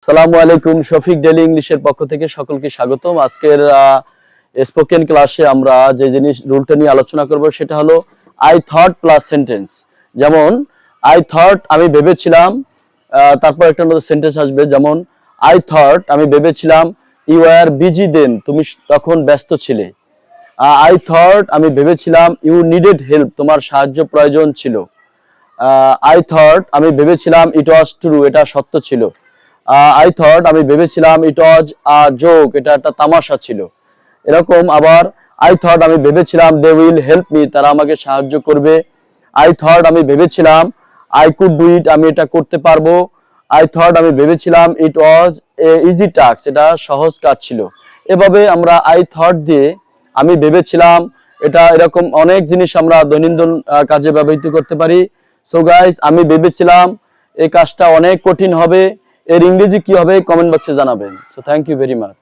আসসালামু আলাইকুম। শফিক ডেইলি ইংলিশের পক্ষ থেকে সকলকে স্বাগতম। আজকের স্পোকেন ক্লাসে আমরা যে রুলটা নিয়ে আলোচনা করব সেটা হলো আই থট প্লাস সেন্টেন্স। যেমন আই থট আমি ভেবেছিলাম, তারপর একটা নতুন সেন্টেন্স আসবে। যেমন আই থট আমি ভেবেছিলাম ইউ আর বিজি দেন, তুমি তখন ব্যস্ত ছিলে। আই থট আমি ভেবেছিলাম ইউ নিডেড হেল্প, তোমার সাহায্য প্রয়োজন ছিল। আই থট আমি ভেবেছিলাম ইট ওয়াজ ট্রু, এটা সত্য ছিল। আই থট আমি ভেবেছিলাম ইট ওয়াজ আ জোক, এটা একটা তামাশা ছিল। এরকম আবার আই থট আমি ভেবেছিলাম দে উইল হেল্প মি, তারা আমাকে সাহায্য করবে। আই থট আমি ভেবেছিলাম আই কুড ডু ইট, আমি এটা করতে পারবো। আই থট আমি ভেবেছিলাম ইট ওয়াজ এ ইজি টাস্ক, এটা সহজ কাজ ছিল। এভাবে আমরা আই থট দিয়ে আমি ভেবেছিলাম, এটা এরকম অনেক জিনিস আমরা দৈনন্দিন কাজে ব্যবহৃত করতে পারি। সো গাইস, আমি ভেবেছিলাম এই কাজটা অনেক কঠিন হবে, এর ইংরেজি কি হবে কমেন্ট বক্সে জানাবেন। So thank you very much.